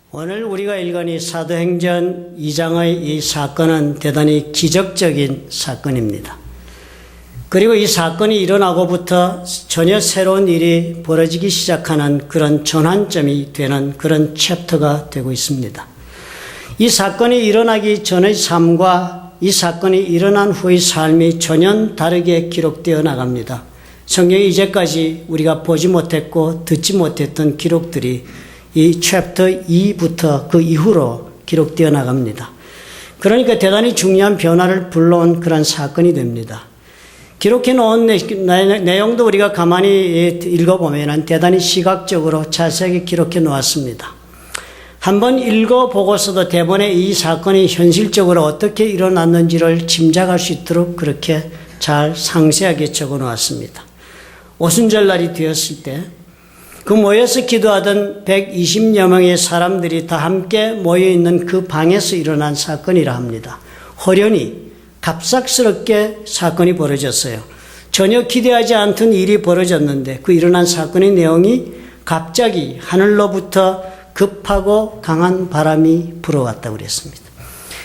오늘 우리가 읽은 이 사도행전 2장의 이 사건은 대단히 기적적인 사건입니다. 그리고 이 사건이 일어나고부터 전혀 새로운 일이 벌어지기 시작하는 그런 전환점이 되는 그런 챕터가 되고 있습니다. 이 사건이 일어나기 전의 삶과 이 사건이 일어난 후의 삶이 전혀 다르게 기록되어 나갑니다. 성경에 이제까지 우리가 보지 못했고 듣지 못했던 기록들이 이 챕터 2부터 그 이후로 기록되어 나갑니다. 그러니까 대단히 중요한 변화를 불러온 그런 사건이 됩니다. 기록해 놓은 내용도 우리가 가만히 읽어보면 대단히 시각적으로 자세하게 기록해 놓았습니다. 한번 읽어보고서도 대본에 이 사건이 현실적으로 어떻게 일어났는지를 짐작할 수 있도록 그렇게 잘 상세하게 적어 놓았습니다. 오순절날이 되었을 때 그 모여서 기도하던 120여 명의 사람들이 다 함께 모여있는 그 방에서 일어난 사건이라 합니다. 호련히 갑작스럽게 사건이 벌어졌어요. 전혀 기대하지 않던 일이 벌어졌는데 그 일어난 사건의 내용이 갑자기 하늘로부터 급하고 강한 바람이 불어왔다고 그랬습니다.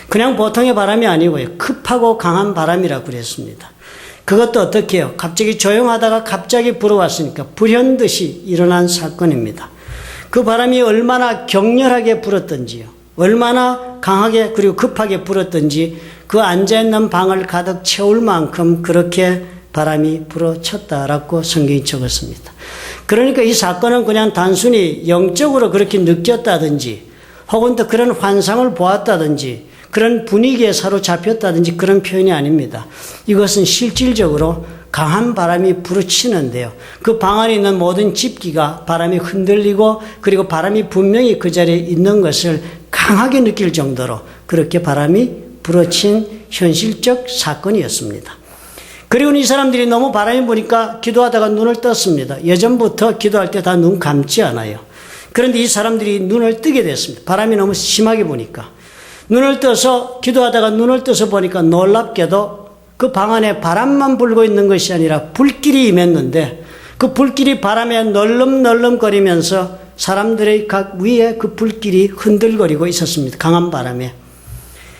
그냥 보통의 바람이 아니고요. 급하고 강한 바람이라고 그랬습니다. 그것도 어떻게 해요? 갑자기 조용하다가 갑자기 불어왔으니까 불현듯이 일어난 사건입니다. 그 바람이 얼마나 격렬하게 불었던지요. 얼마나 강하게 그리고 급하게 불었던지 그 앉아있는 방을 가득 채울 만큼 그렇게 바람이 불어쳤다라고 성경이 적었습니다. 그러니까 이 사건은 그냥 단순히 영적으로 그렇게 느꼈다든지 혹은 또 그런 환상을 보았다든지 그런 분위기에 사로잡혔다든지 그런 표현이 아닙니다. 이것은 실질적으로 강한 바람이 불어치는데요. 그 방 안에 있는 모든 집기가 바람이 흔들리고 그리고 바람이 분명히 그 자리에 있는 것을 강하게 느낄 정도로 그렇게 바람이 불어친 현실적 사건이었습니다. 그리고 이 사람들이 너무 바람이 부니까 기도하다가 눈을 떴습니다. 예전부터 기도할 때 다 눈 감지 않아요. 그런데 이 사람들이 눈을 뜨게 됐습니다. 바람이 너무 심하게 부니까. 눈을 떠서 기도하다가 눈을 떠서 보니까 놀랍게도 그 방 안에 바람만 불고 있는 것이 아니라 불길이 임했는데 그 불길이 바람에 널름널름거리면서 사람들의 각 위에 그 불길이 흔들거리고 있었습니다. 강한 바람에.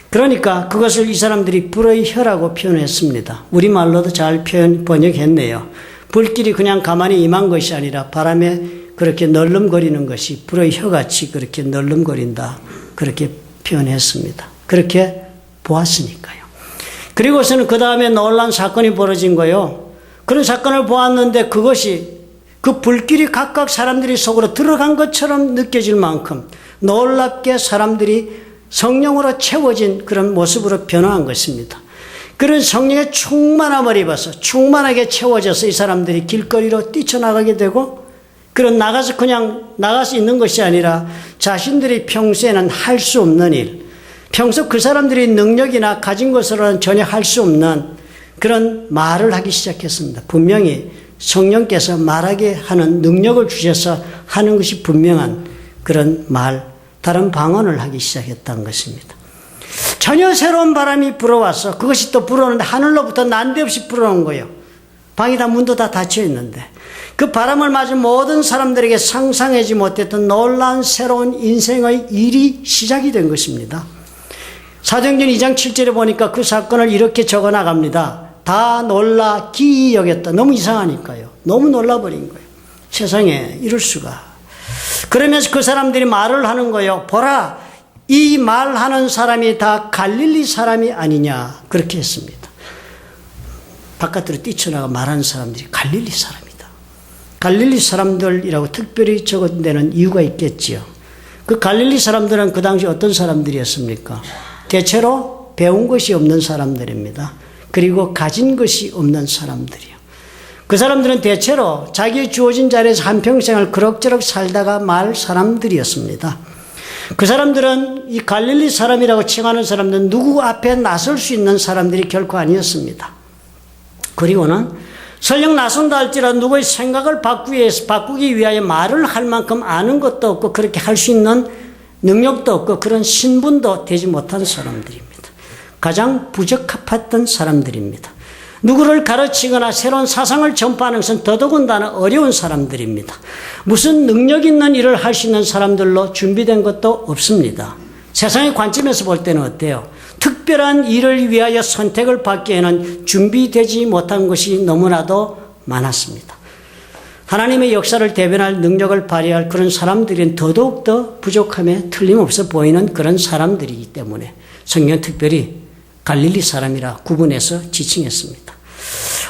그러니까 그것을 이 사람들이 불의 혀라고 표현했습니다. 우리말로도 잘 번역했네요. 불길이 그냥 가만히 임한 것이 아니라 바람에 그렇게 널름거리는 것이 불의 혀같이 그렇게 널름거린다. 그렇게 표현했습니다. 그렇게 보았으니까요. 그리고서는 그 다음에 놀라운 사건이 벌어진 거예요. 그런 사건을 보았는데 그것이 그 불길이 각각 사람들이 속으로 들어간 것처럼 느껴질 만큼 놀랍게 사람들이 성령으로 채워진 그런 모습으로 변화한 것입니다. 그런 성령의 충만함을 입어서 충만하게 채워져서 이 사람들이 길거리로 뛰쳐나가게 되고 그런 그냥 나가서 있는 것이 아니라 자신들이 평소에는 할 수 없는 일, 평소 그 사람들이 능력이나 가진 것으로는 전혀 할 수 없는 그런 말을 하기 시작했습니다. 분명히 성령께서 말하게 하는 능력을 주셔서 하는 것이 분명한 그런 말, 다른 방언을 하기 시작했다는 것입니다. 전혀 새로운 바람이 불어와서 그것이 또 불어오는데 하늘로부터 난데없이 불어오는 거예요. 방이 다 문도 다 닫혀 있는데 그 바람을 맞은 모든 사람들에게 상상하지 못했던 놀라운 새로운 인생의 일이 시작이 된 것입니다. 사도행전 2장 7절에 보니까 그 사건을 이렇게 적어 나갑니다. 다 놀라 기이 여겼다. 너무 이상하니까요. 너무 놀라버린 거예요. 세상에 이럴 수가. 그러면서 그 사람들이 말을 하는 거예요. 보라, 이 말하는 사람이 다 갈릴리 사람이 아니냐. 그렇게 했습니다. 바깥으로 뛰쳐나가 말하는 사람들이 갈릴리 사람이다. 갈릴리 사람들이라고 특별히 적은 데는 이유가 있겠지요. 그 갈릴리 사람들은 그 당시 어떤 사람들이었습니까? 대체로 배운 것이 없는 사람들입니다. 그리고 가진 것이 없는 사람들이요. 그 사람들은 대체로 자기의 주어진 자리에서 한평생을 그럭저럭 살다가 말 사람들이었습니다. 그 사람들은 이 갈릴리 사람이라고 칭하는 사람들은 누구 앞에 나설 수 있는 사람들이 결코 아니었습니다. 그리고는 설령 나선다 할지라도 누구의 생각을 바꾸기 위하여 말을 할 만큼 아는 것도 없고 그렇게 할 수 있는 능력도 없고 그런 신분도 되지 못한 사람들입니다. 가장 부적합했던 사람들입니다. 누구를 가르치거나 새로운 사상을 전파하는 것은 더더군다나 어려운 사람들입니다. 무슨 능력 있는 일을 할 수 있는 사람들로 준비된 것도 없습니다. 세상의 관점에서 볼 때는 어때요? 특별한 일을 위하여 선택을 받기에는 준비되지 못한 것이 너무나도 많았습니다. 하나님의 역사를 대변할 능력을 발휘할 그런 사람들은 더더욱더 부족함에 틀림없어 보이는 그런 사람들이기 때문에 성경 특별히 갈릴리 사람이라 구분해서 지칭했습니다.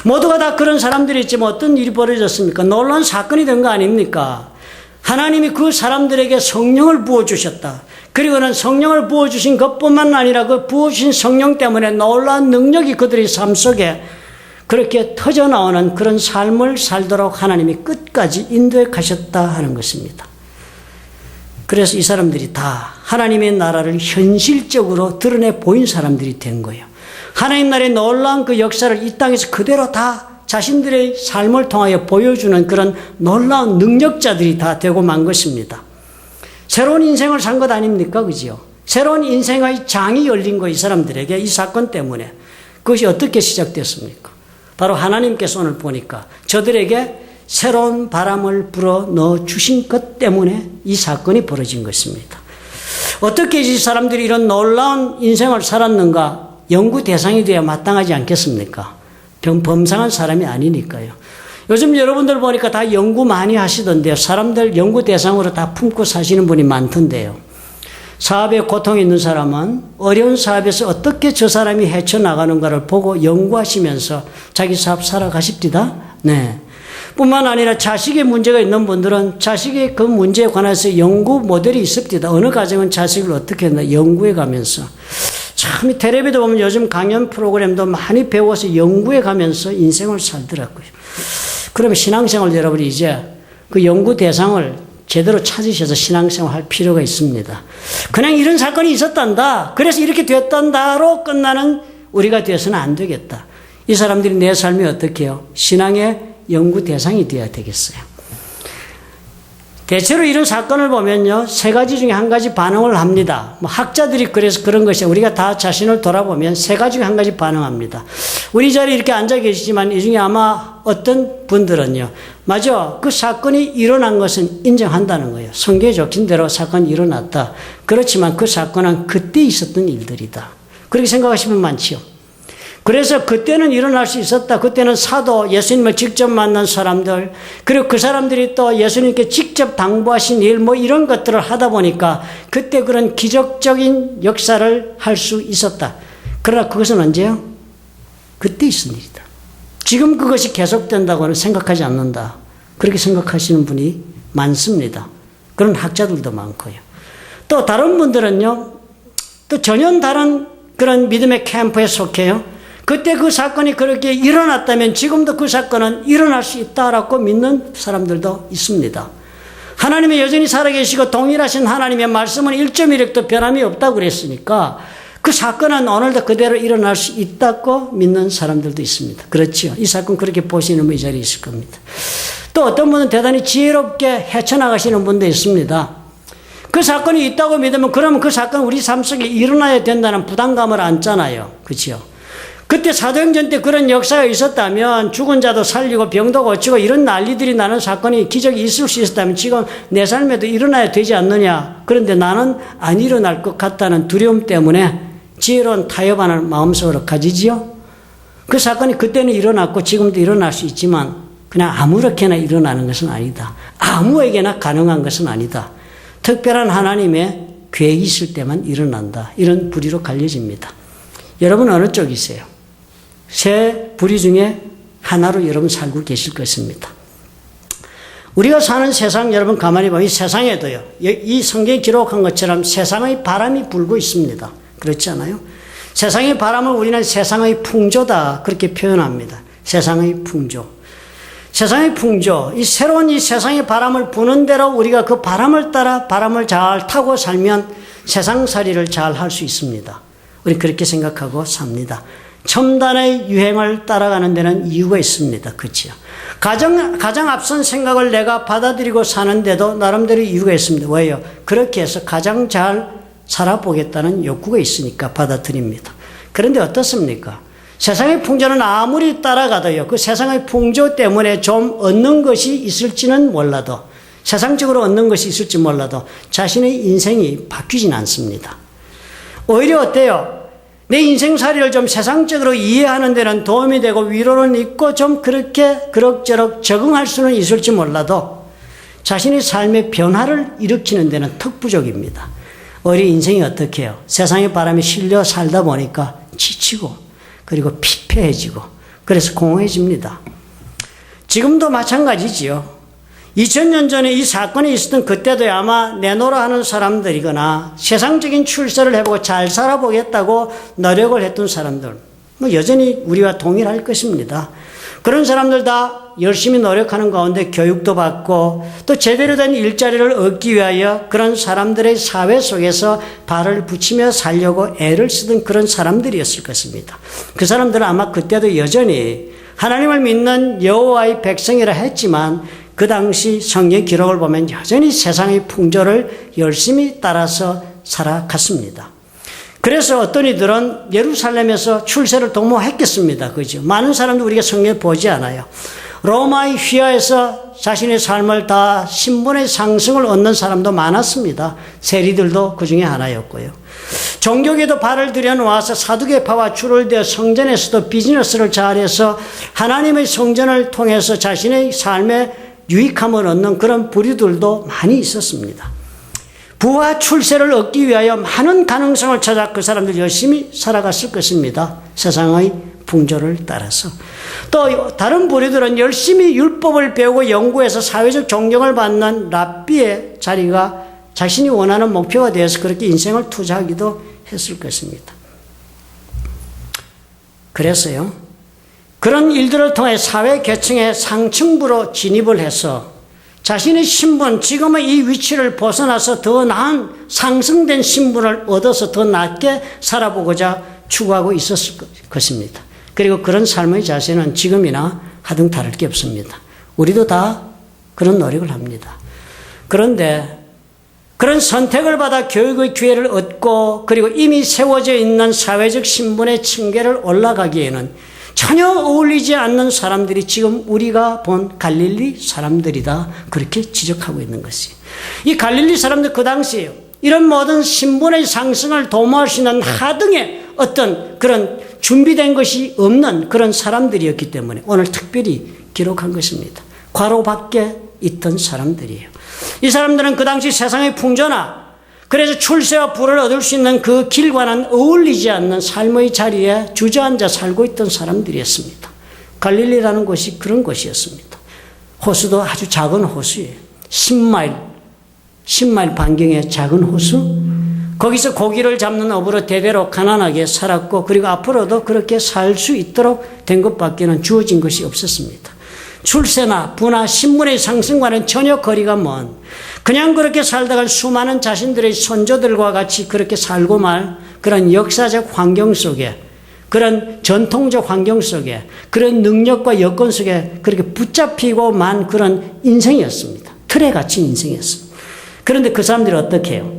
모두가 다 그런 사람들이 있지만 어떤 일이 벌어졌습니까? 놀라운 사건이 된 거 아닙니까? 하나님이 그 사람들에게 성령을 부어주셨다. 그리고는 성령을 부어주신 것뿐만 아니라 그 부어주신 성령 때문에 놀라운 능력이 그들의 삶 속에 그렇게 터져나오는 그런 삶을 살도록 하나님이 끝까지 인도해 가셨다 하는 것입니다. 그래서 이 사람들이 다 하나님의 나라를 현실적으로 드러내 보인 사람들이 된 거예요. 하나님 나라의 놀라운 그 역사를 이 땅에서 그대로 다 자신들의 삶을 통하여 보여주는 그런 놀라운 능력자들이 다 되고 만 것입니다. 새로운 인생을 산 것 아닙니까? 그죠? 새로운 인생의 장이 열린 거 이 사람들에게 이 사건 때문에. 그것이 어떻게 시작됐습니까? 바로 하나님께서 오늘 보니까 저들에게 새로운 바람을 불어 넣어 주신 것 때문에 이 사건이 벌어진 것입니다. 어떻게 이 사람들이 이런 놀라운 인생을 살았는가? 연구 대상이 되어야 마땅하지 않겠습니까? 범상한 사람이 아니니까요. 요즘 여러분들 보니까 다 연구 많이 하시던데요. 사람들 연구 대상으로 다 품고 사시는 분이 많던데요. 사업에 고통이 있는 사람은 어려운 사업에서 어떻게 저 사람이 헤쳐나가는가를 보고 연구하시면서 자기 사업 살아가십니다. 네. 뿐만 아니라 자식의 문제가 있는 분들은 자식의 그 문제에 관해서 연구 모델이 있습니다. 어느 가정은 자식을 어떻게 했나 연구해 가면서. 참, 텔레비도 보면 요즘 강연 프로그램도 많이 배워서 연구해 가면서 인생을 살더라고요. 그러면 신앙생활 여러분이 이제 그 연구 대상을 제대로 찾으셔서 신앙생활 할 필요가 있습니다. 그냥 이런 사건이 있었단다. 그래서 이렇게 됐단다로 끝나는 우리가 되어서는 안 되겠다. 이 사람들이 내 삶이 어떻게 해요? 신앙의 연구 대상이 되어야 되겠어요. 대체로 이런 사건을 보면요, 세 가지 중에 한 가지 반응을 합니다. 학자들이 그래서 그런 것이 우리가 다 자신을 돌아보면 세 가지 중에 한 가지 반응합니다. 우리 자리에 이렇게 앉아 계시지만 이 중에 아마 어떤 분들은요, 맞아, 그 사건이 일어난 것은 인정한다는 거예요. 성경에 적힌 대로 사건이 일어났다. 그렇지만 그 사건은 그때 있었던 일들이다. 그렇게 생각하시면 많지요. 그래서 그때는 일어날 수 있었다. 그때는 사도, 예수님을 직접 만난 사람들, 그리고 그 사람들이 또 예수님께 직접 당부하신 일, 이런 것들을 하다 보니까 그때 그런 기적적인 역사를 할 수 있었다. 그러나 그것은 언제요? 그때 있은 일이다. 지금 그것이 계속된다고는 생각하지 않는다. 그렇게 생각하시는 분이 많습니다. 그런 학자들도 많고요. 또 다른 분들은요, 또 전혀 다른 그런 믿음의 캠프에 속해요. 그때 그 사건이 그렇게 일어났다면 지금도 그 사건은 일어날 수 있다라고 믿는 사람들도 있습니다. 하나님이 여전히 살아계시고 동일하신 하나님의 말씀은 1.1획도 변함이 없다고 그랬으니까 그 사건은 오늘도 그대로 일어날 수 있다고 믿는 사람들도 있습니다. 그렇죠. 이 사건 그렇게 보시는 분 이 자리에 있을 겁니다. 또 어떤 분은 대단히 지혜롭게 헤쳐나가시는 분도 있습니다. 그 사건이 있다고 믿으면 그러면 그 사건 우리 삶 속에 일어나야 된다는 부담감을 안잖아요. 그렇죠. 그때 사도행전 때 그런 역사가 있었다면 죽은 자도 살리고 병도 고치고 이런 난리들이 나는 사건이 기적이 있을 수 있었다면 지금 내 삶에도 일어나야 되지 않느냐. 그런데 나는 안 일어날 것 같다는 두려움 때문에 지혜로운 타협하는 마음속으로 가지지요. 그 사건이 그때는 일어났고 지금도 일어날 수 있지만 그냥 아무렇게나 일어나는 것은 아니다. 아무에게나 가능한 것은 아니다. 특별한 하나님의 계획이 있을 때만 일어난다. 이런 부류로 갈려집니다. 여러분 어느 쪽이세요? 세 부류 중에 하나로 여러분 살고 계실 것입니다. 우리가 사는 세상 여러분 가만히 보면 이 세상에도요. 이 성경이 기록한 것처럼 세상의 바람이 불고 있습니다. 그렇지 않아요? 세상의 바람을 우리는 세상의 풍조다 그렇게 표현합니다. 세상의 풍조. 세상의 풍조. 이 새로운 이 세상의 바람을 부는 대로 우리가 그 바람을 따라 바람을 잘 타고 살면 세상살이를 잘 할 수 있습니다. 우리 그렇게 생각하고 삽니다. 첨단의 유행을 따라가는 데는 이유가 있습니다. 그렇죠? 가장 앞선 생각을 내가 받아들이고 사는데도 나름대로 이유가 있습니다. 왜요? 그렇게 해서 가장 잘 살아보겠다는 욕구가 있으니까 받아들입니다. 그런데 어떻습니까? 세상의 풍조는 아무리 따라가도요, 그 세상의 풍조 때문에 좀 얻는 것이 있을지는 몰라도, 세상적으로 얻는 것이 있을지 몰라도 자신의 인생이 바뀌진 않습니다. 오히려 어때요? 내 인생살이를 좀 세상적으로 이해하는 데는 도움이 되고 위로는 있고 좀 그렇게 그럭저럭 적응할 수는 있을지 몰라도 자신의 삶의 변화를 일으키는 데는 턱부족입니다. 오히려 인생이 어떻게 해요? 세상의 바람에 실려 살다 보니까 지치고 그리고 피폐해지고 그래서 공허해집니다. 지금도 마찬가지지요. 2000년 전에 이 사건이 있었던 그때도 아마 내노라 하는 사람들이거나 세상적인 출세를 해보고 잘 살아보겠다고 노력을 했던 사람들, 여전히 우리와 동일할 것입니다. 그런 사람들 다 열심히 노력하는 가운데 교육도 받고 또 제대로 된 일자리를 얻기 위하여 그런 사람들의 사회 속에서 발을 붙이며 살려고 애를 쓰던 그런 사람들이었을 것입니다. 그 사람들은 아마 그때도 여전히 하나님을 믿는 여호와의 백성이라 했지만 그 당시 성경 기록을 보면 여전히 세상의 풍조를 열심히 따라서 살아갔습니다. 그래서 어떤 이들은 예루살렘에서 출세를 도모했겠습니다. 그죠? 많은 사람들 우리가 성경에 보지 않아요. 로마의 휘하에서 자신의 삶을 다 신분의 상승을 얻는 사람도 많았습니다. 세리들도 그 중에 하나였고요. 종교계도 발을 들여놓아서 사두개파와 줄을 대어 성전에서도 비즈니스를 잘해서 하나님의 성전을 통해서 자신의 삶에 유익함을 얻는 그런 부류들도 많이 있었습니다. 부와 출세를 얻기 위하여 많은 가능성을 찾아 그 사람들 열심히 살아갔을 것입니다. 세상의 풍조를 따라서. 또 다른 부류들은 열심히 율법을 배우고 연구해서 사회적 존경을 받는 랍비의 자리가 자신이 원하는 목표가 되어서 그렇게 인생을 투자하기도 했을 것입니다. 그래서요, 그런 일들을 통해 사회 계층의 상층부로 진입을 해서 자신의 신분, 지금의 이 위치를 벗어나서 더 나은 상승된 신분을 얻어서 더 낮게 살아보고자 추구하고 있었을 것입니다. 그리고 그런 삶의 자세는 지금이나 하등 다를 게 없습니다. 우리도 다 그런 노력을 합니다. 그런데 그런 선택을 받아 교육의 기회를 얻고 그리고 이미 세워져 있는 사회적 신분의 층계를 올라가기에는 전혀 어울리지 않는 사람들이 지금 우리가 본 갈릴리 사람들이다, 그렇게 지적하고 있는 것이에요. 이 갈릴리 사람들 그 당시에요, 이런 모든 신분의 상승을 도모할 수 있는 하등의 어떤 그런 준비된 것이 없는 그런 사람들이었기 때문에 오늘 특별히 기록한 것입니다. 괄호 밖에 있던 사람들이에요. 이 사람들은 그 당시 세상의 풍조나 그래서 출세와 부를 얻을 수 있는 그 길과는 어울리지 않는 삶의 자리에 주저앉아 살고 있던 사람들이었습니다. 갈릴리라는 곳이 그런 곳이었습니다. 호수도 아주 작은 호수예요. 10마일 반경의 작은 호수. 거기서 고기를 잡는 업으로 대대로 가난하게 살았고 그리고 앞으로도 그렇게 살 수 있도록 된 것밖에는 주어진 것이 없었습니다. 출세나 부나 신분의 상승과는 전혀 거리가 먼 그냥 그렇게 살다가 수많은 자신들의 선조들과 같이 그렇게 살고 말 그런 역사적 환경 속에, 그런 전통적 환경 속에, 그런 능력과 여건 속에 그렇게 붙잡히고 만 그런 인생이었습니다. 틀에 갇힌 인생이었습니다. 그런데 그 사람들이 어떻게 해요?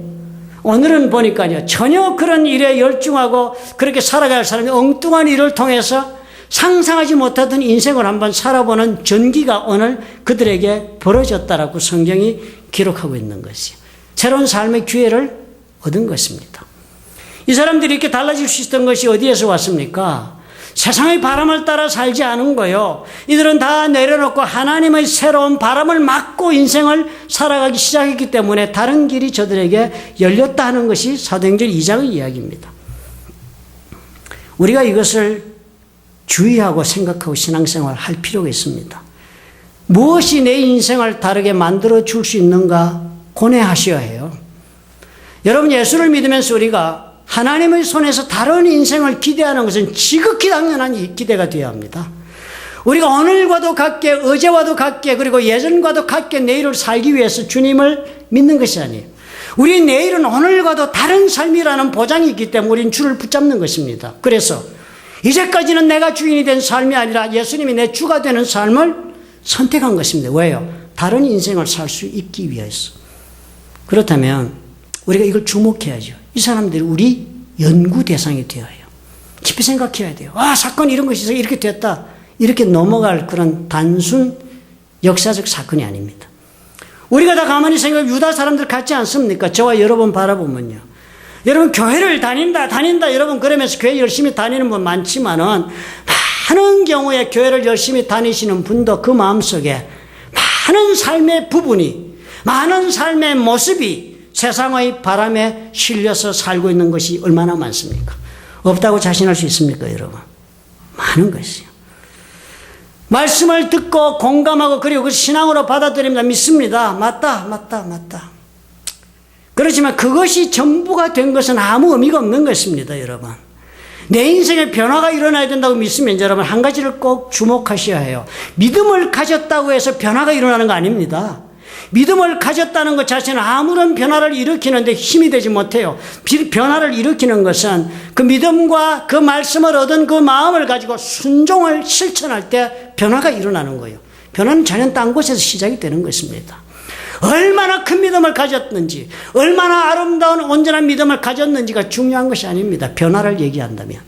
오늘은 보니까요, 전혀 그런 일에 열중하고 그렇게 살아갈 사람이 엉뚱한 일을 통해서 상상하지 못하던 인생을 한번 살아보는 전기가 오늘 그들에게 벌어졌다라고 성경이 기록하고 있는 것이에요. 새로운 삶의 기회를 얻은 것입니다. 이 사람들이 이렇게 달라질 수 있었던 것이 어디에서 왔습니까? 세상의 바람을 따라 살지 않은 거요. 이들은 다 내려놓고 하나님의 새로운 바람을 맞고 인생을 살아가기 시작했기 때문에 다른 길이 저들에게 열렸다 하는 것이 사도행전 2장의 이야기입니다. 우리가 이것을 주의하고 생각하고 신앙생활을 할 필요가 있습니다. 무엇이 내 인생을 다르게 만들어 줄 수 있는가 고뇌하셔야 해요. 여러분, 예수를 믿으면서 우리가 하나님의 손에서 다른 인생을 기대하는 것은 지극히 당연한 기대가 되어야 합니다. 우리가 오늘과도 같게, 어제와도 같게, 그리고 예전과도 같게 내일을 살기 위해서 주님을 믿는 것이 아니에요. 우리 내일은 오늘과도 다른 삶이라는 보장이 있기 때문에 우리는 주를 붙잡는 것입니다. 그래서 이제까지는 내가 주인이 된 삶이 아니라 예수님이 내 주가 되는 삶을 선택한 것입니다. 왜요? 다른 인생을 살 수 있기 위해서. 그렇다면 우리가 이걸 주목해야죠. 이 사람들이 우리 연구 대상이 되어야 해요. 깊이 생각해야 돼요. 사건이 이런 것이 있어 이렇게 됐다. 이렇게 넘어갈 그런 단순 역사적 사건이 아닙니다. 우리가 다 가만히 생각해 유다 사람들 같지 않습니까? 저와 여러분 바라보면요. 여러분 교회를 다닌다 여러분 그러면서 교회 열심히 다니는 분 많지만은 많은 경우에 교회를 열심히 다니시는 분도 그 마음속에 많은 삶의 부분이 많은 삶의 모습이 세상의 바람에 실려서 살고 있는 것이 얼마나 많습니까? 없다고 자신할 수 있습니까, 여러분? 많은 것이요. 말씀을 듣고 공감하고 그리고 그 신앙으로 받아들입니다. 믿습니다. 맞다. 그렇지만 그것이 전부가 된 것은 아무 의미가 없는 것입니다, 여러분. 내 인생에 변화가 일어나야 된다고 믿으면 여러분 한 가지를 꼭 주목하셔야 해요. 믿음을 가졌다고 해서 변화가 일어나는 거 아닙니다. 믿음을 가졌다는 것 자체는 아무런 변화를 일으키는데 힘이 되지 못해요. 변화를 일으키는 것은 그 믿음과 그 말씀을 얻은 그 마음을 가지고 순종을 실천할 때 변화가 일어나는 거예요. 변화는 전혀 딴 곳에서 시작이 되는 것입니다. 얼마나 큰 믿음을 가졌는지, 얼마나 아름다운 온전한 믿음을 가졌는지가 중요한 것이 아닙니다. 변화를 얘기한다면,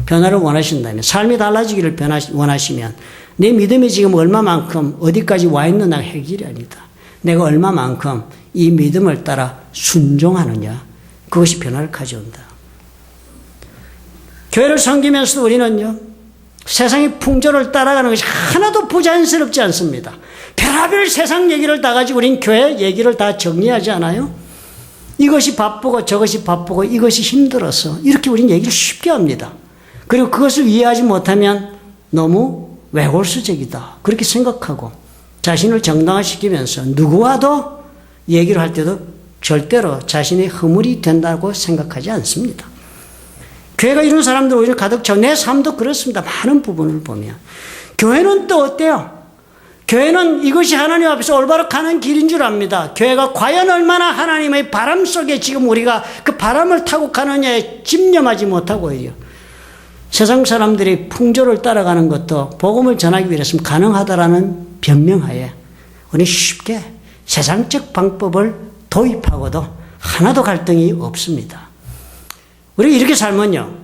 변화를 원하신다면, 삶이 달라지기를 원하시면 내 믿음이 지금 얼마만큼 어디까지 와 있느냐가 해결이 아니다. 내가 얼마만큼 이 믿음을 따라 순종하느냐, 그것이 변화를 가져온다. 교회를 섬기면서도 우리는요, 세상의 풍조를 따라가는 것이 하나도 부자연스럽지 않습니다. 별하별 세상 얘기를 다 가지고 우린 교회 얘기를 다 정리하지 않아요? 이것이 바쁘고 저것이 바쁘고 이것이 힘들어서 이렇게 우린 얘기를 쉽게 합니다. 그리고 그것을 이해하지 못하면 너무 외골수적이다. 그렇게 생각하고 자신을 정당화시키면서 누구와도 얘기를 할 때도 절대로 자신의 허물이 된다고 생각하지 않습니다. 교회가 이런 사람들 오히려 가득 차. 내 삶도 그렇습니다. 많은 부분을 보면. 교회는 또 어때요? 교회는 이것이 하나님 앞에서 올바로 가는 길인 줄 압니다. 교회가 과연 얼마나 하나님의 바람 속에 지금 우리가 그 바람을 타고 가느냐에 집념하지 못하고 오히려 세상 사람들이 풍조를 따라가는 것도 복음을 전하기 위해서는 가능하다라는 변명하에 우리 쉽게 세상적 방법을 도입하고도 하나도 갈등이 없습니다. 우리가 이렇게 살면요.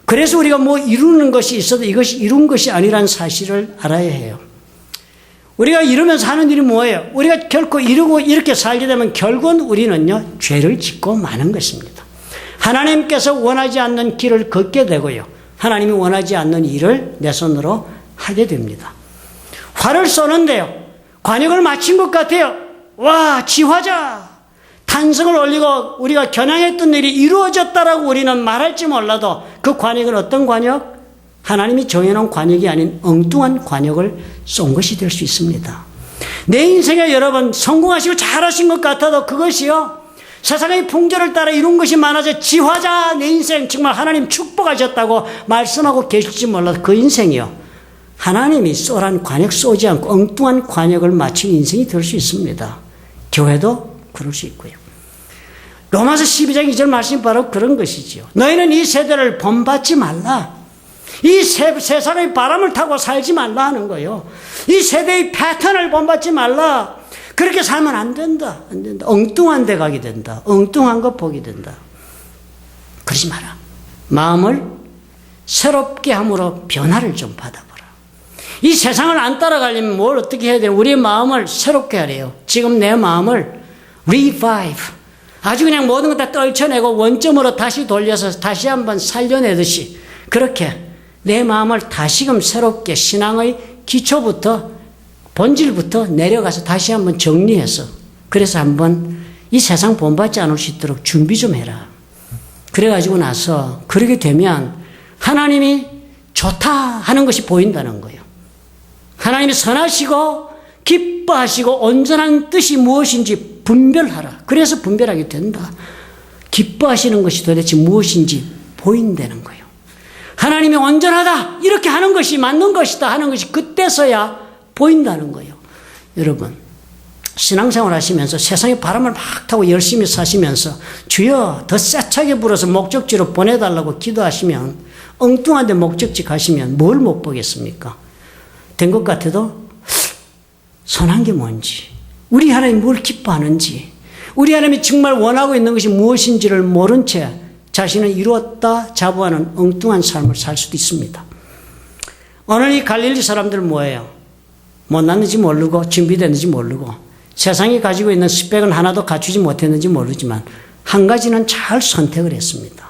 그래서 우리가 뭐 이루는 것이 있어도 이것이 이룬 것이 아니라는 사실을 알아야 해요. 우리가 이루면서 하는 일이 뭐예요? 우리가 결코 이루고 이렇게 살게 되면 결국은 우리는요, 죄를 짓고 마는 것입니다. 하나님께서 원하지 않는 길을 걷게 되고요. 하나님이 원하지 않는 일을 내 손으로 하게 됩니다. 활을 쏘는데요. 관역을 마친 것 같아요. 와, 지화자! 탄성을 올리고 우리가 겨냥했던 일이 이루어졌다라고 우리는 말할지 몰라도 그 관역은 어떤 관역? 하나님이 정해놓은 관역이 아닌 엉뚱한 관역을 쏜 것이 될 수 있습니다. 내 인생에 여러분 성공하시고 잘하신 것 같아도 그것이요. 세상의 풍조를 따라 이룬 것이 많아져 지화자 내 인생 정말 하나님 축복하셨다고 말씀하고 계실지 몰라도 그 인생이요. 하나님이 쏘란 관역 쏘지 않고 엉뚱한 관역을 맞춘 인생이 될 수 있습니다. 교회도 그럴 수 있고요. 로마서 12장 2절 말씀이 바로 그런 것이지요. 너희는 이 세대를 본받지 말라. 이 세상의 바람을 타고 살지 말라 하는 거예요. 이 세대의 패턴을 본받지 말라. 그렇게 살면 안 된다. 안 된다. 엉뚱한 데 가게 된다. 엉뚱한 거 보게 된다. 그러지 마라. 마음을 새롭게 함으로 변화를 좀 받아보라. 이 세상을 안 따라가려면 뭘 어떻게 해야 돼요? 우리의 마음을 새롭게 하래요. 지금 내 마음을 revive. 아주 그냥 모든 것 다 떨쳐내고 원점으로 다시 돌려서 다시 한번 살려내듯이 그렇게 내 마음을 다시금 새롭게 신앙의 기초부터 본질부터 내려가서 다시 한번 정리해서 그래서 한번 이 세상 본받지 않을 수 있도록 준비 좀 해라. 그래가지고 나서 그렇게 되면 하나님이 좋다 하는 것이 보인다는 거예요. 하나님이 선하시고 기뻐하시고 온전한 뜻이 무엇인지 분별하라. 그래서 분별하게 된다. 기뻐하시는 것이 도대체 무엇인지 보인다는 거예요. 하나님이 온전하다 이렇게 하는 것이 맞는 것이다 하는 것이 그때서야 보인다는 거예요. 여러분 신앙생활 하시면서 세상의 바람을 막 타고 열심히 사시면서 주여 더 세차게 불어서 목적지로 보내달라고 기도하시면 엉뚱한 데 목적지 가시면 뭘 못 보겠습니까? 된 것 같아도 선한 게 뭔지 우리 하나님이 뭘 기뻐하는지 우리 하나님이 정말 원하고 있는 것이 무엇인지를 모른 채 자신을 이루었다 자부하는 엉뚱한 삶을 살 수도 있습니다. 오늘 이 갈릴리 사람들은 뭐예요? 못났는지 모르고 준비됐는지 모르고 세상이 가지고 있는 스펙은 하나도 갖추지 못했는지 모르지만 한 가지는 잘 선택을 했습니다.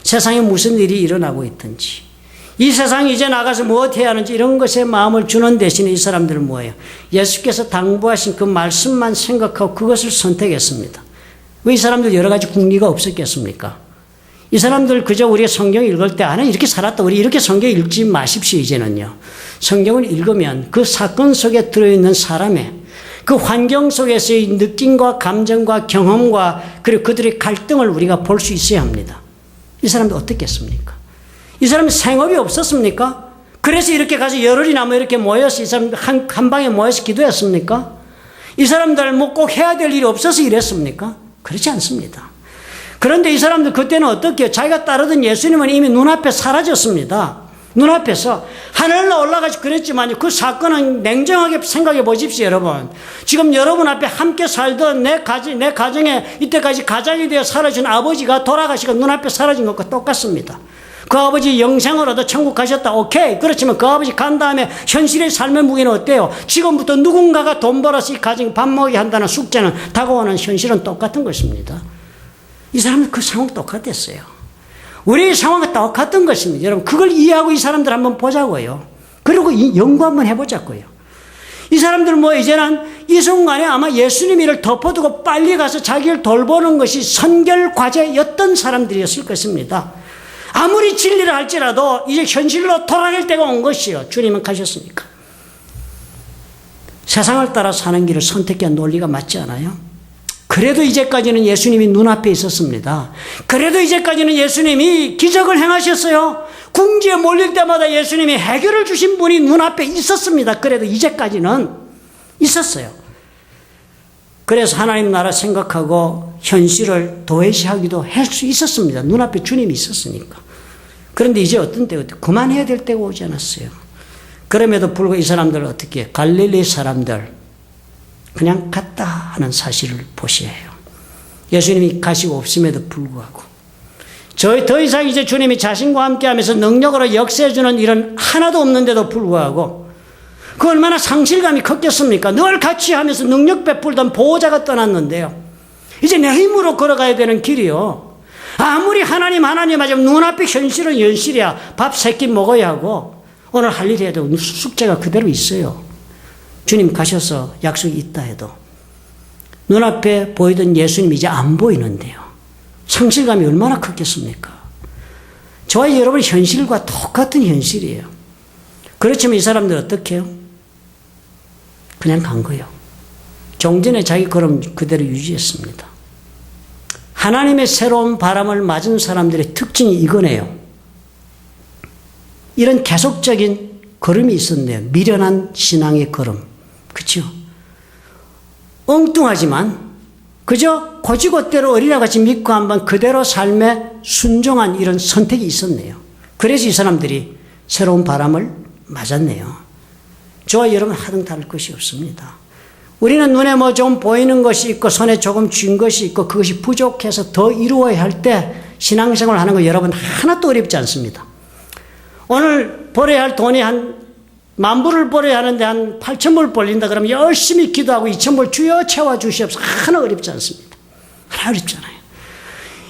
세상에 무슨 일이 일어나고 있든지 이 세상에 이제 나가서 무엇 해야 하는지 이런 것에 마음을 주는 대신에 이 사람들은 뭐예요? 예수께서 당부하신 그 말씀만 생각하고 그것을 선택했습니다. 왜 이 사람들 여러 가지 궁리가 없었겠습니까? 이 사람들 그저 우리가 성경 읽을 때 나는 이렇게 살았다. 우리 이렇게 성경 읽지 마십시오. 이제는요. 성경을 읽으면 그 사건 속에 들어있는 사람의 그 환경 속에서의 느낌과 감정과 경험과 그리고 그들의 갈등을 우리가 볼 수 있어야 합니다. 이 사람들 어떻겠습니까? 이 사람은 생업이 없었습니까? 그래서 이렇게 가서 열흘이나 뭐 이렇게 모여서 이 사람 한 방에 모여서 기도했습니까? 이 사람들 뭐 꼭 해야 될 일이 없어서 이랬습니까? 그렇지 않습니다. 그런데 이 사람들 그때는 어떻게 해요? 자기가 따르던 예수님은 이미 눈앞에 사라졌습니다. 눈앞에서 하늘로 올라가서 그랬지만 그 사건은 냉정하게 생각해 보십시오, 여러분. 지금 여러분 앞에 함께 살던 내 가정에 이때까지 가장이 되어 사라진 아버지가 돌아가시고 눈앞에 사라진 것과 똑같습니다. 그 아버지 영생을 얻어 천국 가셨다. 오케이. 그렇지만 그 아버지 간 다음에 현실의 삶의 무게는 어때요? 지금부터 누군가가 돈 벌어서 이 가정 밥 먹게 한다는 숙제는 다가오는 현실은 똑같은 것입니다. 이 사람은 그 상황 똑같았어요. 우리의 상황은 똑같은 것입니다. 여러분 그걸 이해하고 이 사람들 한번 보자고요. 그리고 연구 한번 해보자고요. 이 사람들 뭐 이제는 이 순간에 아마 예수님 일을 덮어두고 빨리 가서 자기를 돌보는 것이 선결 과제였던 사람들이었을 것입니다. 아무리 진리를 할지라도 이제 현실로 돌아갈 때가 온 것이요. 주님은 가셨으니까. 세상을 따라 사는 길을 선택한 논리가 맞지 않아요? 그래도 이제까지는 예수님이 눈앞에 있었습니다. 그래도 이제까지는 예수님이 기적을 행하셨어요. 궁지에 몰릴 때마다 예수님이 해결을 주신 분이 눈앞에 있었습니다. 그래도 이제까지는 있었어요. 그래서 하나님 나라 생각하고 현실을 도외시하기도 할 수 있었습니다. 눈앞에 주님이 있었으니까. 그런데 이제 어떤 때가 그만해야 될 때가 오지 않았어요. 그럼에도 불구하고 이 사람들 어떻게 해요? 갈릴리 사람들 그냥 갔다 하는 사실을 보셔야 해요. 예수님이 가시고 없음에도 불구하고 더 이상 이제 주님이 자신과 함께 하면서 능력으로 역사해주는 일은 하나도 없는데도 불구하고 그 얼마나 상실감이 컸겠습니까? 늘 같이 하면서 능력 베풀던 보호자가 떠났는데요. 이제 내 힘으로 걸어가야 되는 길이요. 아무리 하나님 하지만 눈앞에 현실은 현실이야. 밥 3끼 먹어야 하고 오늘 할 일 해야 되고 숙제가 그대로 있어요. 주님 가셔서 약속이 있다 해도 눈앞에 보이던 예수님이 이제 안 보이는데요. 상실감이 얼마나 컸겠습니까? 저와 여러분의 현실과 똑같은 현실이에요. 그렇지만 이 사람들 어떻게 해요? 그냥 간 거예요. 종전에 자기 걸음 그대로 유지했습니다. 하나님의 새로운 바람을 맞은 사람들의 특징이 이거네요. 이런 계속적인 걸음이 있었네요. 미련한 신앙의 걸음. 그렇죠? 엉뚱하지만 그저 고지고대로 어린아이같이 믿고 한번 그대로 삶에 순종한 이런 선택이 있었네요. 그래서 이 사람들이 새로운 바람을 맞았네요. 저와 여러분 하등 다를 것이 없습니다. 우리는 눈에 뭐 좀 보이는 것이 있고 손에 조금 쥔 것이 있고 그것이 부족해서 더 이루어야 할 때 신앙생활을 하는 거 여러분 하나도 어렵지 않습니다. 오늘 벌어야 할 돈이 한 10,000불을 벌어야 하는데 한 8,000불 벌린다 그러면 열심히 기도하고 2,000불 주여 채워주시옵소서. 하나 어렵지 않습니다. 하나 어렵잖아요.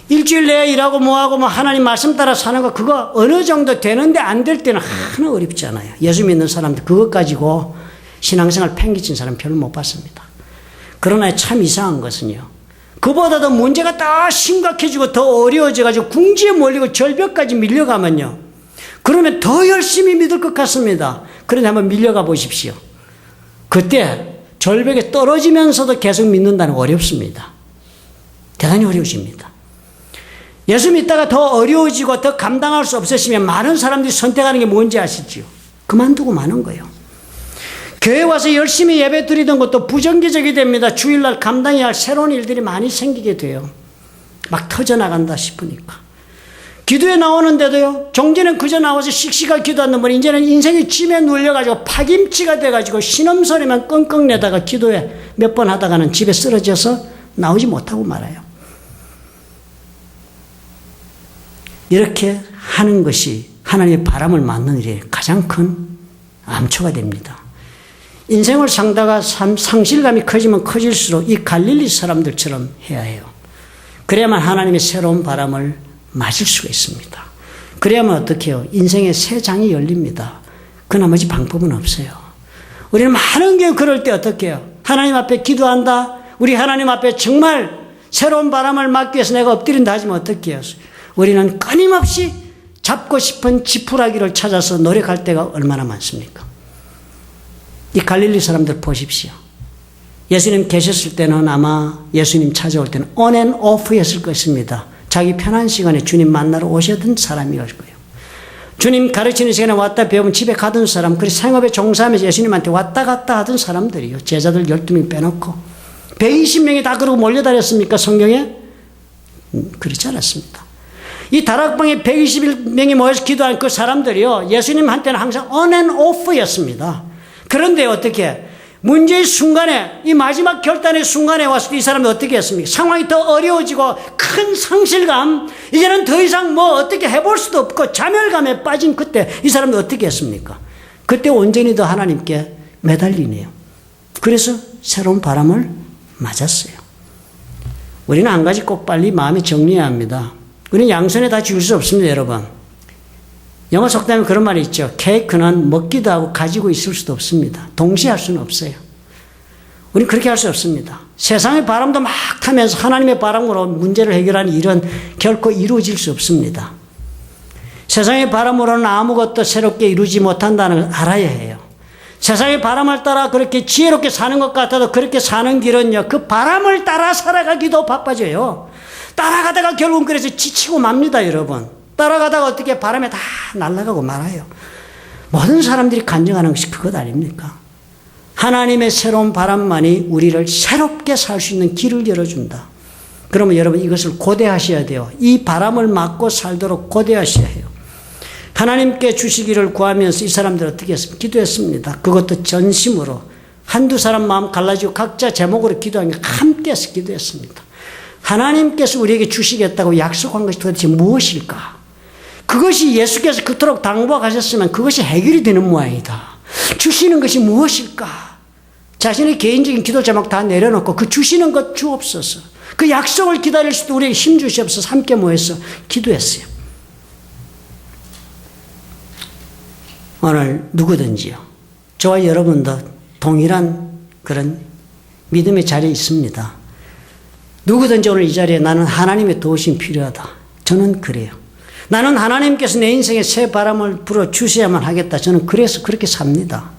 일주일 내에 일하고 뭐하고 뭐 하나님 말씀 따라 사는 거 그거 어느 정도 되는데 안 될 때는 하나 어렵지 않아요. 예수 믿는 사람들 그것 가지고 신앙생활 팽개친 사람 별로 못 봤습니다. 그러나 참 이상한 것은요. 그보다도 문제가 더 심각해지고 더 어려워져가지고 궁지에 몰리고 절벽까지 밀려가면요. 그러면 더 열심히 믿을 것 같습니다. 그런데 한번 밀려가 보십시오. 그때 절벽에 떨어지면서도 계속 믿는다는 거 어렵습니다. 대단히 어려워집니다. 예수 믿다가 더 어려워지고 더 감당할 수 없으시면 많은 사람들이 선택하는 게 뭔지 아시죠? 그만두고 마는 거예요. 교회 와서 열심히 예배 드리던 것도 부정기적이 됩니다. 주일날 감당해야 할 새로운 일들이 많이 생기게 돼요. 막 터져나간다 싶으니까. 기도에 나오는데도요. 종전엔 그저 나와서 씩씩하게 기도하는 분이 이제는 인생이 짐에 눌려가지고 파김치가 돼가지고 신음소리만 끙끙 내다가 기도에 몇 번 하다가는 집에 쓰러져서 나오지 못하고 말아요. 이렇게 하는 것이 하나님의 바람을 맞는 일에 가장 큰 암초가 됩니다. 인생을 살다가 상실감이 커지면 커질수록 이 갈릴리 사람들처럼 해야 해요. 그래야만 하나님의 새로운 바람을 맞을 수가 있습니다. 그래야만 어떻게 해요? 인생의 새 장이 열립니다. 그 나머지 방법은 없어요. 우리는 많은 경우 그럴 때 어떻게 해요? 하나님 앞에 기도한다. 우리 하나님 앞에 정말 새로운 바람을 맞기 위해서 내가 엎드린다 하지만 어떻게 해요? 우리는 끊임없이 잡고 싶은 지푸라기를 찾아서 노력할 때가 얼마나 많습니까? 이 갈릴리 사람들 보십시오. 예수님 계셨을 때는 아마 예수님 찾아올 때는 on and off였을 것입니다. 자기 편한 시간에 주님 만나러 오셨던 사람이었을 거예요. 주님 가르치는 시간에 왔다 배우면 집에 가던 사람, 그리고 생업에 종사하면서 예수님한테 왔다 갔다 하던 사람들이요. 제자들 12명 빼놓고 120명이 다 그러고 몰려다녔습니까? 성경에? 그렇지 않았습니다. 이 다락방에 121명이 모여서 기도한 그 사람들이요. 예수님한테는 항상 on and off였습니다. 그런데 어떻게 문제의 순간에 이 마지막 결단의 순간에 왔을 때 이 사람이 어떻게 했습니까? 상황이 더 어려워지고 큰 상실감, 이제는 더 이상 뭐 어떻게 해볼 수도 없고 자멸감에 빠진 그때 이 사람이 어떻게 했습니까? 그때 온전히 더 하나님께 매달리네요. 그래서 새로운 바람을 맞았어요. 우리는 한 가지 꼭 빨리 마음에 정리해야 합니다. 우리는 양손에 다 쥐을 수 없습니다, 여러분. 영어 속담에 그런 말이 있죠. 케이크는 먹기도 하고 가지고 있을 수도 없습니다. 동시에 할 수는 없어요. 우리는 그렇게 할 수 없습니다. 세상의 바람도 막 타면서 하나님의 바람으로 문제를 해결하는 일은 결코 이루어질 수 없습니다. 세상의 바람으로는 아무것도 새롭게 이루지 못한다는 걸 알아야 해요. 세상의 바람을 따라 그렇게 지혜롭게 사는 것 같아도 그렇게 사는 길은요, 그 바람을 따라 살아가기도 바빠져요. 따라가다가 결국은 그래서 지치고 맙니다, 여러분. 따라가다가 어떻게 바람에 다 날아가고 말아요. 모든 사람들이 간증하는 것이 그것 아닙니까? 하나님의 새로운 바람만이 우리를 새롭게 살 수 있는 길을 열어준다. 그러면 여러분 이것을 고대하셔야 돼요. 이 바람을 맞고 살도록 고대하셔야 해요. 하나님께 주시기를 구하면서 이 사람들 어떻게 했습니까? 기도했습니다. 그것도 전심으로 한두 사람 마음 갈라지고 각자 제목으로 기도하며 함께해서 기도했습니다. 하나님께서 우리에게 주시겠다고 약속한 것이 도대체 무엇일까? 그것이 예수께서 그토록 당부하셨으면 그것이 해결이 되는 모양이다. 주시는 것이 무엇일까? 자신의 개인적인 기도 제목 다 내려놓고 그 주시는 것 주옵소서. 그 약속을 기다릴 수도 우리에게 힘 주시옵소서. 함께 모여서 기도했어요. 오늘 누구든지요. 저와 여러분도 동일한 그런 믿음의 자리에 있습니다. 누구든지 오늘 이 자리에 나는 하나님의 도우심이 필요하다. 저는 그래요. 나는 하나님께서 내 인생에 새 바람을 불어주셔야만 하겠다. 저는 그래서 그렇게 삽니다.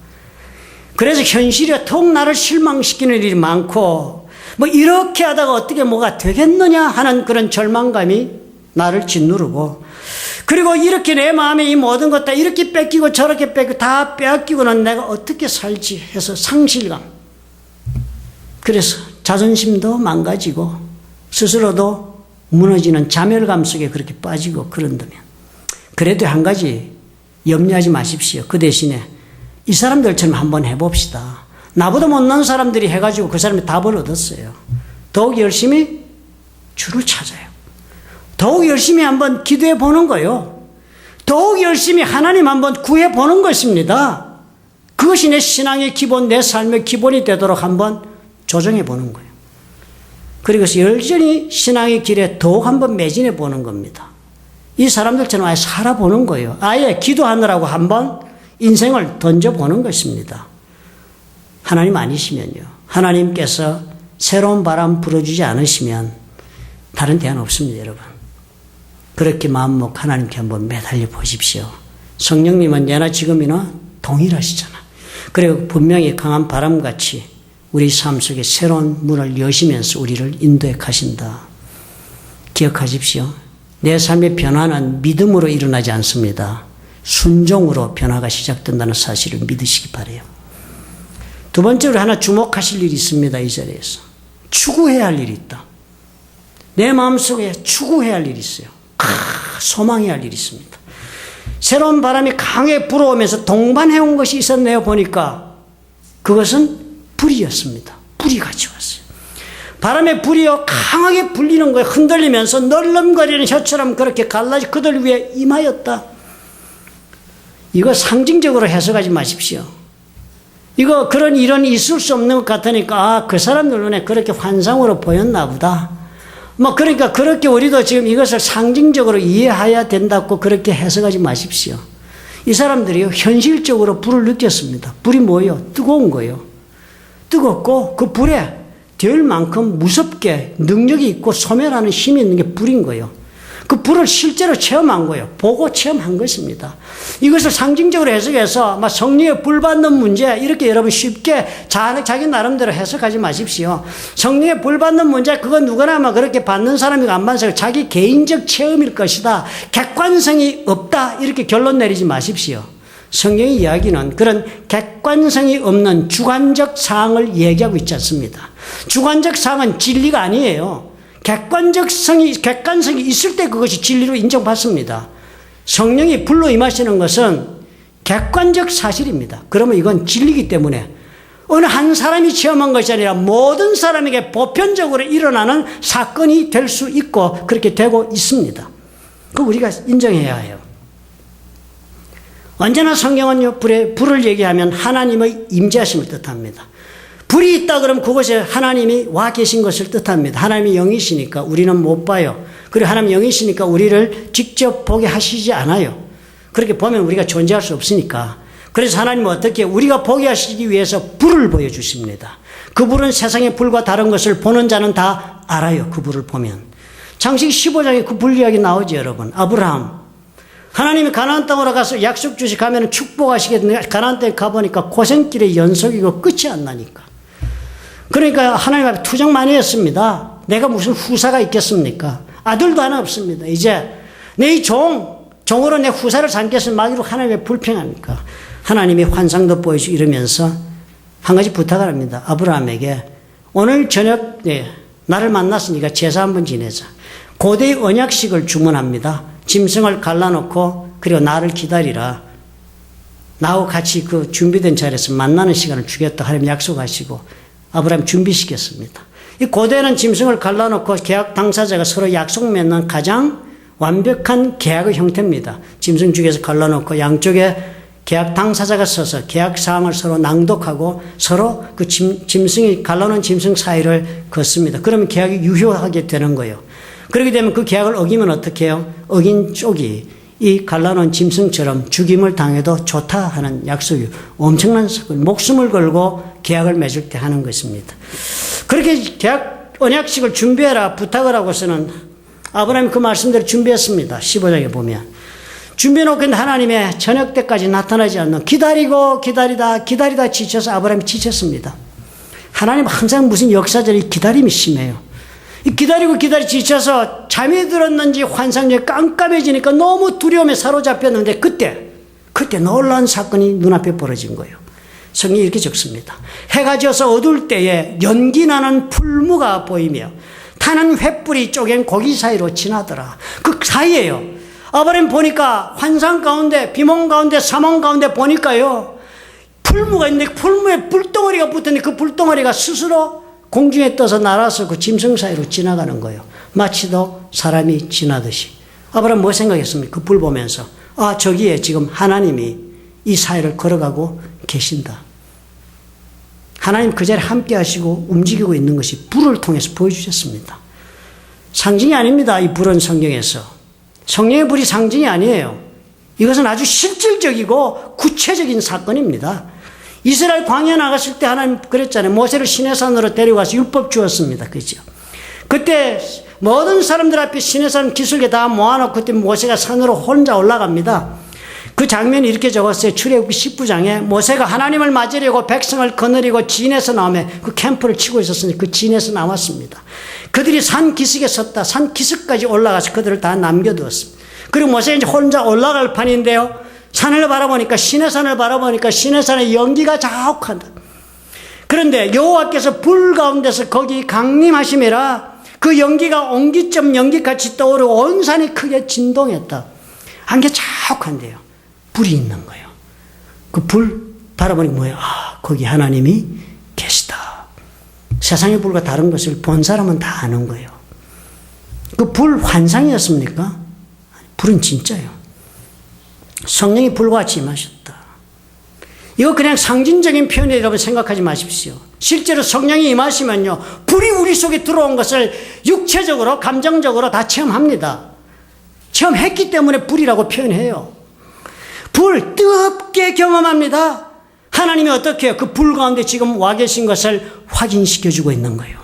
그래서 현실에 더욱 나를 실망시키는 일이 많고 뭐 이렇게 하다가 어떻게 뭐가 되겠느냐 하는 그런 절망감이 나를 짓누르고 그리고 이렇게 내 마음에 이 모든 것 다 이렇게 뺏기고 저렇게 뺏기고 다 빼앗기고는 내가 어떻게 살지 해서 상실감. 그래서 자존심도 망가지고 스스로도 무너지는 자멸감 속에 그렇게 빠지고 그런다면 그래도 한 가지 염려하지 마십시오. 그 대신에 이 사람들처럼 한번 해봅시다. 나보다 못난 사람들이 해가지고 그 사람이 답을 얻었어요. 더욱 열심히 주를 찾아요. 더욱 열심히 한번 기도해 보는 거요. 더욱 열심히 하나님 한번 구해 보는 것입니다. 그것이 내 신앙의 기본, 내 삶의 기본이 되도록 한번 조정해 보는 거예요. 그리고 여전히 신앙의 길에 더욱 한번 매진해 보는 겁니다. 이 사람들처럼 아예 살아보는 거예요. 아예 기도하느라고 한번 인생을 던져보는 것입니다. 하나님 아니시면요. 하나님께서 새로운 바람 불어주지 않으시면 다른 대안 없습니다, 여러분. 그렇게 마음먹고 하나님께 한번 매달려 보십시오. 성령님은 예나 지금이나 동일하시잖아. 그리고 분명히 강한 바람같이 우리 삶 속에 새로운 문을 여시면서 우리를 인도해 가신다. 기억하십시오. 내 삶의 변화는 믿음으로 일어나지 않습니다. 순종으로 변화가 시작된다는 사실을 믿으시기 바라요. 두 번째로 하나 주목하실 일이 있습니다. 이 자리에서. 추구해야 할 일이 있다. 내 마음속에 추구해야 할 일이 있어요. 소망해야 할 일이 있습니다. 새로운 바람이 강하게 불어오면서 동반해온 것이 있었네요. 보니까 그것은 불이었습니다. 불이 같이 왔어요. 바람에 불이요 강하게 불리는 거예요. 흔들리면서 널름거리는 혀처럼 그렇게 갈라지 그들 위에 임하였다. 이거 상징적으로 해석하지 마십시오. 이거 그런 일은 있을 수 없는 것 같으니까 그 사람들 눈에 그렇게 환상으로 보였나 보다. 그러니까 그렇게 우리도 지금 이것을 상징적으로 이해해야 된다고 그렇게 해석하지 마십시오. 이 사람들이요 현실적으로 불을 느꼈습니다. 불이 뭐예요? 뜨거운 거예요. 뜨겁고 그 불에 될 만큼 무섭게 능력이 있고 소멸하는 힘이 있는 게 불인 거예요. 그 불을 실제로 체험한 거예요. 보고 체험한 것입니다. 이것을 상징적으로 해석해서 성령의 불 받는 문제 이렇게 여러분 쉽게 자기 나름대로 해석하지 마십시오. 성령의 불 받는 문제 그건 누구나 그렇게 받는 사람이고 안 받는 사람이 자기 개인적 체험일 것이다. 객관성이 없다 이렇게 결론 내리지 마십시오. 성경의 이야기는 그런 객관성이 없는 주관적 사항을 얘기하고 있지 않습니다. 주관적 사항은 진리가 아니에요. 객관성이 있을 때 그것이 진리로 인정받습니다. 성령이 불로 임하시는 것은 객관적 사실입니다. 그러면 이건 진리이기 때문에 어느 한 사람이 체험한 것이 아니라 모든 사람에게 보편적으로 일어나는 사건이 될 수 있고 그렇게 되고 있습니다. 그거 우리가 인정해야 해요. 언제나 성경은 불을 얘기하면 하나님의 임재하심을 뜻합니다. 불이 있다 그러면 그곳에 하나님이 와 계신 것을 뜻합니다. 하나님이 영이시니까 우리는 못 봐요. 그리고 하나님 영이시니까 우리를 직접 보게 하시지 않아요. 그렇게 보면 우리가 존재할 수 없으니까. 그래서 하나님은 어떻게 우리가 보게 하시기 위해서 불을 보여주십니다. 그 불은 세상의 불과 다른 것을 보는 자는 다 알아요. 그 불을 보면. 창세기 15장에 그 불 이야기 나오죠, 여러분. 아브라함. 하나님이 가나안 땅으로 가서 약속 주시 가면 축복하시겠는데 가나안 땅에 가보니까 고생길의 연속이고 끝이 안 나니까. 그러니까 하나님 앞에 투정 많이 했습니다. 내가 무슨 후사가 있겠습니까? 아들도 하나 없습니다. 이제 내 종으로 내 후사를 삼겠으면 마귀로 하나님의 불평합니까? 하나님이 환상도 보여주고 이러면서 한 가지 부탁을 합니다. 아브라함에게 오늘 저녁 나를 만났으니까 제사 한번 지내자. 고대의 언약식을 주문합니다. 짐승을 갈라놓고 그리고 나를 기다리라. 나하고 같이 그 준비된 자리에서 만나는 시간을 주겠다 하나님 약속하시고 아브라함 준비시켰습니다. 이 고대는 짐승을 갈라놓고 계약 당사자가 서로 약속 맺는 가장 완벽한 계약의 형태입니다. 짐승 중에서 갈라놓고 양쪽에 계약 당사자가 서서 계약 사항을 서로 낭독하고 서로 그 짐승이 갈라놓은 짐승 사이를 걷습니다. 그러면 계약이 유효하게 되는 거예요. 그렇게 되면 그 계약을 어기면 어떻게 해요? 어긴 쪽이 이 갈라놓은 짐승처럼 죽임을 당해도 좋다 하는 약속이 엄청난 사건, 목숨을 걸고 계약을 맺을 때 하는 것입니다. 그렇게 계약 언약식을 준비해라 부탁을 하고서는 아브라함이 그 말씀대로 준비했습니다. 15장에 보면 준비해놓고 있는데 하나님의 저녁 때까지 나타나지 않는 기다리다 지쳐서 아브라함이 지쳤습니다. 하나님 항상 무슨 역사적인 기다림이 심해요. 기다리고 지쳐서 잠이 들었는지 환상에 깜깜해지니까 너무 두려움에 사로잡혔는데 그때 놀라운 사건이 눈앞에 벌어진 거예요. 성경이 이렇게 적습니다. 해가 져서 어두울 때에 연기 나는 풀무가 보이며 타는 횃불이 쪼갠 고기 사이로 지나더라. 그 사이에요. 아브라함 보니까 환상 가운데 비몽 가운데 사몽 가운데 보니까요. 풀무가 있는데 풀무에 불덩어리가 붙었는데 그 불덩어리가 스스로 공중에 떠서 날아서 그 짐승 사이로 지나가는 거예요. 마치도 사람이 지나듯이. 아브라함 뭐 생각했습니까? 그 불 보면서 저기에 지금 하나님이 이 사이를 걸어가고 계신다. 하나님 그 자리에 함께 하시고 움직이고 있는 것이 불을 통해서 보여주셨습니다. 상징이 아닙니다. 이 불은 성경에서. 성령의 불이 상징이 아니에요. 이것은 아주 실질적이고 구체적인 사건입니다. 이스라엘 광야에 나갔을 때 하나님 그랬잖아요. 모세를 시내산으로 데려가서 율법 주었습니다. 그죠? 그때 모든 사람들 앞에 시내산 기슭에 다 모아놓고 그때 모세가 산으로 혼자 올라갑니다. 그 장면이 이렇게 적었어요. 출애굽기 19장에 모세가 하나님을 맞으려고 백성을 거느리고 진에서 나오면 그 캠프를 치고 있었으니 그 진에서 나왔습니다. 그들이 산 기슭에 섰다. 산 기슭까지 올라가서 그들을 다 남겨두었습니다. 그리고 모세가 이제 혼자 올라갈 판인데요. 산을 바라보니까 시내산을 바라보니까 시내산의 연기가 자욱한다. 그런데 여호와께서 불 가운데서 거기 강림하심이라 그 연기가 옹기점 연기같이 떠오르고 온 산이 크게 진동했다. 한 게 자욱한데요. 불이 있는 거예요. 그 불 바라보니까 뭐예요? 거기 하나님이 계시다. 세상의 불과 다른 것을 본 사람은 다 아는 거예요. 그 불 환상이었습니까? 불은 진짜예요. 성령이 불같이 임하셨다. 이거 그냥 상징적인 표현이라고 생각하지 마십시오. 실제로 성령이 임하시면요, 불이 우리 속에 들어온 것을 육체적으로, 감정적으로 다 체험합니다. 체험했기 때문에 불이라고 표현해요. 불, 뜨겁게 경험합니다. 하나님이 어떻게 해요? 그 불 가운데 지금 와 계신 것을 확인시켜주고 있는 거예요.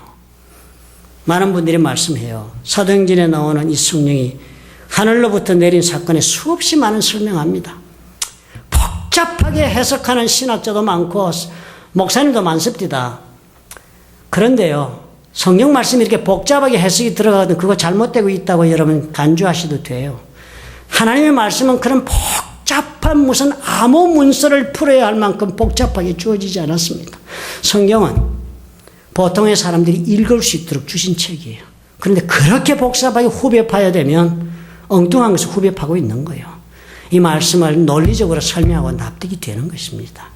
많은 분들이 말씀해요. 사도행전에 나오는 이 성령이 하늘로부터 내린 사건에 수없이 많은 설명합니다. 복잡하게 해석하는 신학자도 많고 목사님도 많습니다. 그런데요, 성경 말씀이 이렇게 복잡하게 해석이 들어가거든 그거 잘못되고 있다고 여러분 간주하셔도 돼요. 하나님의 말씀은 그런 복잡한 무슨 암호 문서를 풀어야 할 만큼 복잡하게 주어지지 않았습니다. 성경은 보통의 사람들이 읽을 수 있도록 주신 책이에요. 그런데 그렇게 복잡하게 후벼파야 되면 엉뚱한 것을 후벼파고 있는 거예요. 이 말씀을 논리적으로 설명하고 납득이 되는 것입니다.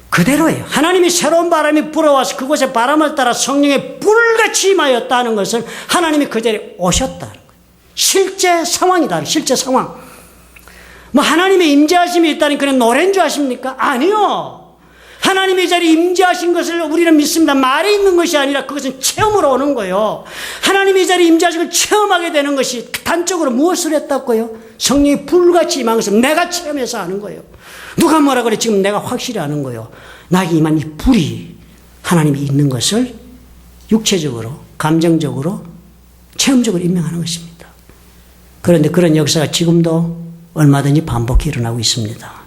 그대로예요. 하나님이 새로운 바람이 불어와서 그곳에 바람을 따라 성령의 불같이 임하였다는 것은 하나님이 그 자리에 오셨다는 거예요. 실제 상황이다. 실제 상황. 뭐 하나님의 임재하심이 있다는 그런 노래인 줄 아십니까? 아니요. 하나님의 자리에 임재하신 것을 우리는 믿습니다. 말에 있는 것이 아니라 그것은 체험으로 오는 거예요. 하나님의 자리에 임재하신 걸 체험하게 되는 것이 단적으로 무엇을 했다고요? 성령이 불같이 임한 것을 내가 체험해서 아는 거예요. 누가 뭐라 그래? 지금 내가 확실히 아는 거예요. 나에게 임한 이 불이 하나님이 있는 것을 육체적으로, 감정적으로, 체험적으로 임명하는 것입니다. 그런데 그런 역사가 지금도 얼마든지 반복해 일어나고 있습니다.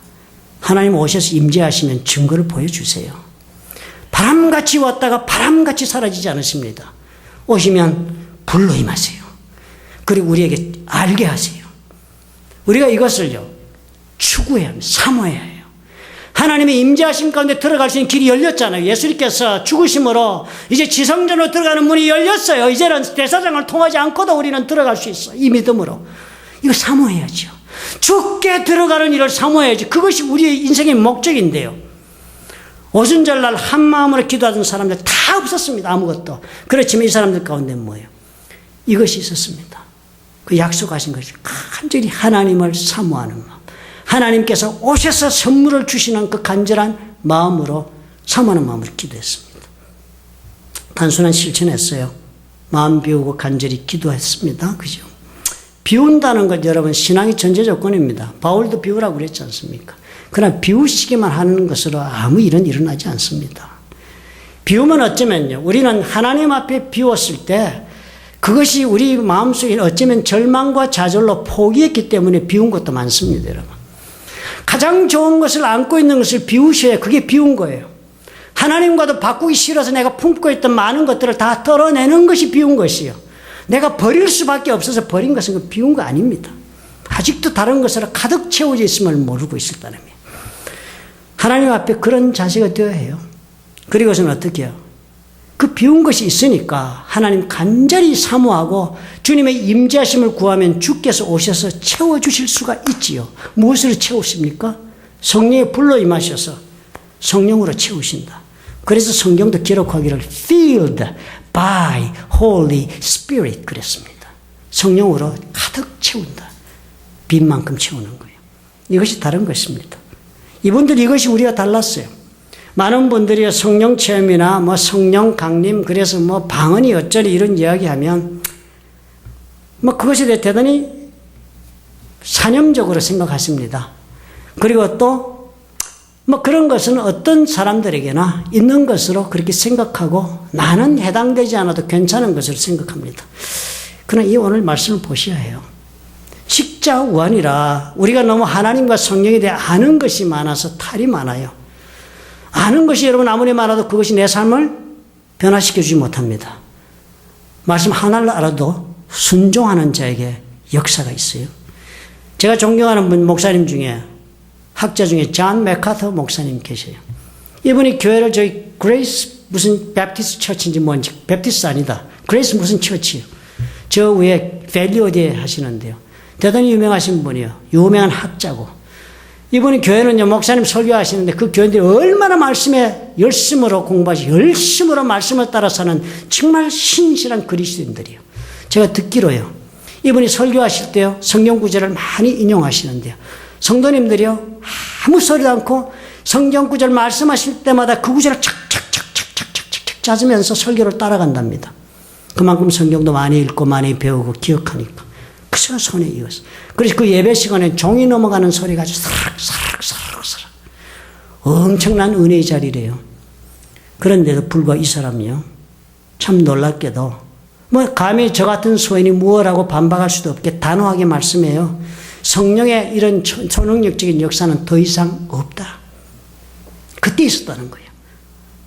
하나님 오셔서 임재하시면 증거를 보여주세요. 바람같이 왔다가 바람같이 사라지지 않으십니다. 오시면 불로 임하세요. 그리고 우리에게 알게 하세요. 우리가 이것을요, 추구해야 합니다. 사모해야 해요. 하나님의 임재하심 가운데 들어갈 수 있는 길이 열렸잖아요. 예수님께서 죽으심으로 이제 지성전으로 들어가는 문이 열렸어요. 이제는 대사장을 통하지 않고도 우리는 들어갈 수 있어요. 이 믿음으로. 이거 사모해야죠. 죽게 들어가는 일을 사모해야지. 그것이 우리의 인생의 목적인데요. 오순절날 한 마음으로 기도하던 사람들 다 없었습니다. 아무것도. 그렇지만 이 사람들 가운데 뭐예요? 이것이 있었습니다. 그 약속하신 것이 간절히 하나님을 사모하는 마음. 하나님께서 오셔서 선물을 주시는 그 간절한 마음으로 사모하는 마음으로 기도했습니다. 단순한 실천했어요. 마음 비우고 간절히 기도했습니다. 그죠? 비운다는 것 여러분 신앙의 전제 조건입니다. 바울도 비우라고 그랬지 않습니까? 그러나 비우시기만 하는 것으로 아무 일은 일어나지 않습니다. 비우면 어쩌면요. 우리는 하나님 앞에 비웠을 때 그것이 우리 마음속에 어쩌면 절망과 좌절로 포기했기 때문에 비운 것도 많습니다. 여러분. 가장 좋은 것을 안고 있는 것을 비우셔야 그게 비운 거예요. 하나님과도 바꾸기 싫어서 내가 품고 있던 많은 것들을 다 털어내는 것이 비운 것이요. 내가 버릴 수밖에 없어서 버린 것은 비운 거 아닙니다. 아직도 다른 것으로 가득 채워져 있음을 모르고 있을 따름이에요. 하나님 앞에 그런 자세가 되어야 해요. 그리고서는 어떻게 해요? 그 비운 것이 있으니까 하나님 간절히 사모하고 주님의 임재하심을 구하면 주께서 오셔서 채워주실 수가 있지요. 무엇으로 채우십니까? 성령의 불로 임하셔서 성령으로 채우신다. 그래서 성경도 기록하기를 filled by Holy Spirit 그랬습니다. 성령으로 가득 채운다. 빈 만큼 채우는 거예요. 이것이 다른 것입니다. 이분들 이것이 우리가 달랐어요. 많은 분들이 성령 체험이나 뭐 성령 강림 그래서 뭐 방언이 어쩌리 이런 이야기하면 뭐 그것에 대해 대단히 사념적으로 생각하십니다. 그리고 또 뭐 그런 것은 어떤 사람들에게나 있는 것으로 그렇게 생각하고 나는 해당되지 않아도 괜찮은 것으로 생각합니다. 그러나 이 오늘 말씀을 보셔야 해요. 식자우환이라 우리가 너무 하나님과 성령에 대해 아는 것이 많아서 탈이 많아요. 아는 것이 여러분 아무리 많아도 그것이 내 삶을 변화시켜주지 못합니다. 말씀 하나를 알아도 순종하는 자에게 역사가 있어요. 제가 존경하는 분 목사님 중에 학자 중에 존 맥카터 목사님 계세요. 이분이 교회를 저희 그레이스 무슨 베프티스트 처치인지 뭔지 베프티스트 아니다. 그레이스 무슨 처치요. 저 위에 밸리 어디에 하시는데요. 대단히 유명하신 분이요. 유명한 학자고 이분이 교회는요, 목사님 설교하시는데 그 교인들이 얼마나 말씀에 열심으로 공부하시, 열심으로 말씀을 따라 사는 정말 신실한 그리스도인들이요. 제가 듣기로요, 이분이 설교하실 때요, 성경 구절을 많이 인용하시는데요, 성도님들이요, 아무 소리도 않고 성경 구절 말씀하실 때마다 그 구절을 착착착착착착 짜주면서 설교를 따라간답니다. 그만큼 성경도 많이 읽고 많이 배우고 기억하니까. 그래서 손에 익었어. 그래서 그 예배 시간에 종이 넘어가는 소리가 아주 사락사락사락사락. 엄청난 은혜의 자리래요. 그런데도 불구하고 이 사람이요, 참 놀랍게도 뭐 감히 저 같은 소인이 무엇라고 반박할 수도 없게 단호하게 말씀해요. 성령의 이런 초능력적인 역사는 더 이상 없다. 그때 있었다는 거예요.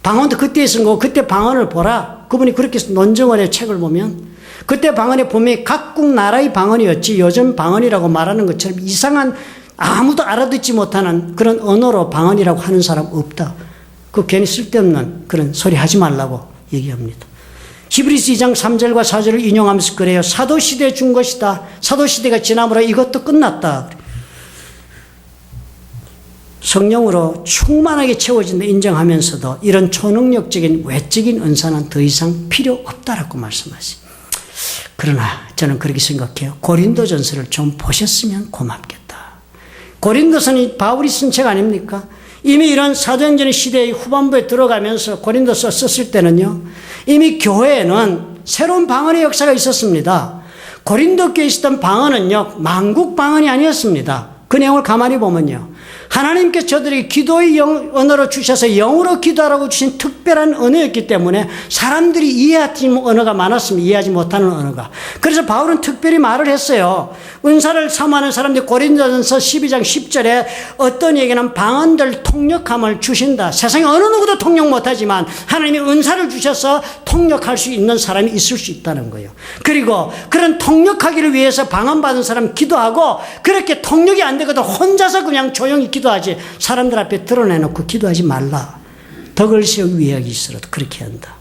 방언도 그때 있은 거고, 그때 방언을 보라. 그분이 그렇게 논정원의 책을 보면 그때 방언의 범위 각국 나라의 방언이었지, 요즘 방언이라고 말하는 것처럼 이상한 아무도 알아듣지 못하는 그런 언어로 방언이라고 하는 사람 없다. 그 괜히 쓸데없는 그런 소리 하지 말라고 얘기합니다. 히브리서 2장 3절과 4절을 인용하면서 그래요. 사도시대에 준 것이다. 사도시대가 지나므로 이것도 끝났다. 성령으로 충만하게 채워진다 인정하면서도 이런 초능력적인 외적인 은사는 더 이상 필요 없다라고 말씀하시죠. 그러나 저는 그렇게 생각해요. 고린도전서를 좀 보셨으면 고맙겠다. 고린도서는 바울이 쓴 책 아닙니까? 이미 이런 사도행전 시대의 후반부에 들어가면서 고린도서 썼을 때는요, 이미 교회에는 새로운 방언의 역사가 있었습니다. 고린도 교회에 있었던 방언은요, 만국 방언이 아니었습니다. 그 내용을 가만히 보면요, 하나님께서 저들에게 기도의 언어로 주셔서 영으로 기도하라고 주신 특별한 언어였기 때문에 사람들이 이해하지 언어가 많았습니다. 이해하지 못하는 언어가. 그래서 바울은 특별히 말을 했어요. 은사를 사모하는 사람들이 고린도전서 12장 10절에 어떤 얘기는 방언들 통역함을 주신다. 세상에 어느 누구도 통역 못하지만 하나님이 은사를 주셔서 통역할 수 있는 사람이 있을 수 있다는 거예요. 그리고 그런 통역하기를 위해서 방언 받은 사람 기도하고, 그렇게 통역이 안 되거든 혼자서 그냥 조용히 기도하지, 사람들 앞에 드러내놓고 기도하지 말라. 덕을 세우기 위하기서라도 그렇게 한다.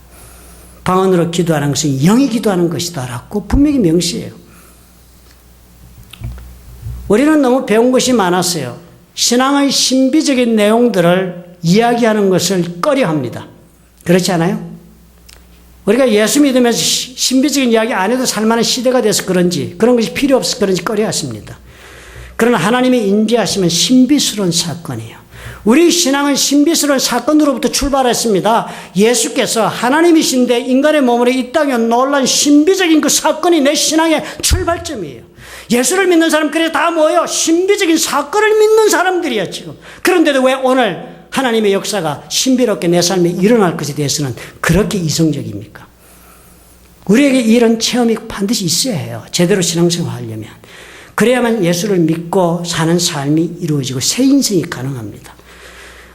방언으로 기도하는 것은 영이 기도하는 것이다 라고 분명히 명시해요. 우리는 너무 배운 것이 많았어요. 신앙의 신비적인 내용들을 이야기하는 것을 꺼려합니다. 그렇지 않아요? 우리가 예수 믿으면서 신비적인 이야기 안 해도 살만한 시대가 돼서 그런지, 그런 것이 필요 없어서 그런지 꺼려하십니다. 그러나 하나님의 인지하시면 신비스러운 사건이에요. 우리 신앙은 신비스러운 사건으로부터 출발했습니다. 예수께서 하나님이신데 인간의 몸으로 이 땅에 놀란 신비적인 그 사건이 내 신앙의 출발점이에요. 예수를 믿는 사람, 그래 다 뭐예요? 신비적인 사건을 믿는 사람들이야 지금. 그런데도 왜 오늘 하나님의 역사가 신비롭게 내 삶에 일어날 것에 대해서는 그렇게 이성적입니까? 우리에게 이런 체험이 반드시 있어야 해요. 제대로 신앙생활 하려면. 그래야만 예수를 믿고 사는 삶이 이루어지고 새 인생이 가능합니다.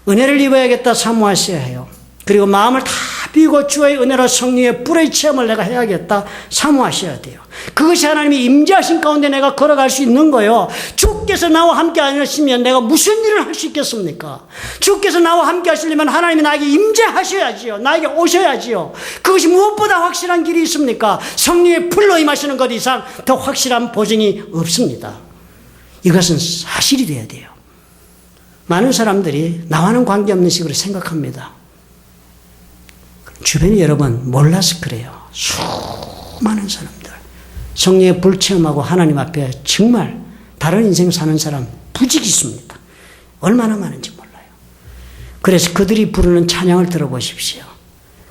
은혜를 입어야겠다 사모하셔야 해요. 그리고 마음을 다 비우고 주의 은혜로 성령의 불의 체험을 내가 해야겠다 사모하셔야 돼요. 그것이 하나님이 임재하신 가운데 내가 걸어갈 수 있는 거예요. 주께서 나와 함께 안 하시면 내가 무슨 일을 할 수 있겠습니까? 주께서 나와 함께 하시려면 하나님이 나에게 임재하셔야지요. 나에게 오셔야지요. 그것이 무엇보다 확실한 길이 있습니까? 성령의 불로 임하시는 것 이상 더 확실한 보증이 없습니다. 이것은 사실이 돼야 돼요. 많은 사람들이 나와는 관계없는 식으로 생각합니다. 주변에 여러분 몰라서 그래요. 수많은 사람들 성령의 불 체험하고 하나님 앞에 정말 다른 인생 사는 사람 부지기 있습니다. 얼마나 많은지 몰라요. 그래서 그들이 부르는 찬양을 들어보십시오.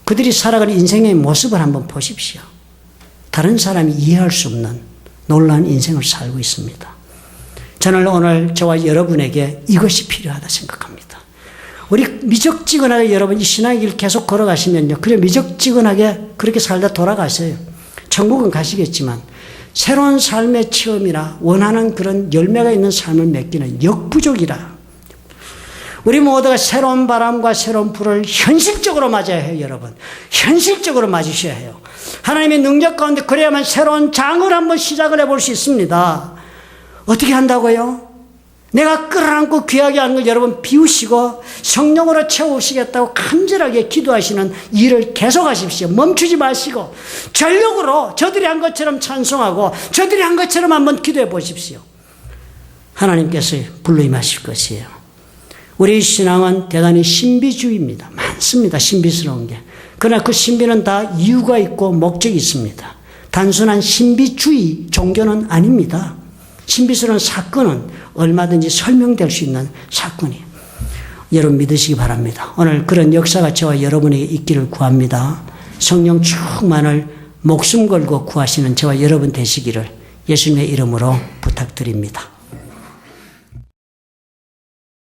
그들이 살아가는 인생의 모습을 한번 보십시오. 다른 사람이 이해할 수 없는 놀라운 인생을 살고 있습니다. 저는 오늘 저와 여러분에게 이것이 필요하다 생각합니다. 우리 미적지근하게 여러분 이 신앙의 길 계속 걸어가시면요. 그래 미적지근하게 그렇게 살다 돌아가세요. 천국은 가시겠지만 새로운 삶의 체험이나 원하는 그런 열매가 있는 삶을 맺기는 역부족이라. 우리 모두가 새로운 바람과 새로운 불을 현실적으로 맞아야 해요, 여러분. 현실적으로 맞으셔야 해요. 하나님의 능력 가운데 그래야만 새로운 장을 한번 시작을 해볼 수 있습니다. 어떻게 한다고요? 내가 끌어안고 귀하게 하는 걸 여러분 비우시고 성령으로 채우시겠다고 간절하게 기도하시는 일을 계속하십시오. 멈추지 마시고 전력으로 저들이 한 것처럼 찬송하고 저들이 한 것처럼 한번 기도해 보십시오. 하나님께서 불러임하실 것이에요. 우리 신앙은 대단히 신비주의입니다. 많습니다. 신비스러운 게. 그러나 그 신비는 다 이유가 있고 목적이 있습니다. 단순한 신비주의 종교는 아닙니다. 신비스러운 사건은 얼마든지 설명될 수 있는 사건이에요. 여러분 믿으시기 바랍니다. 오늘 그런 역사가 저와 여러분에게 있기를 구합니다. 성령 충만을 목숨 걸고 구하시는 저와 여러분 되시기를 예수님의 이름으로 부탁드립니다.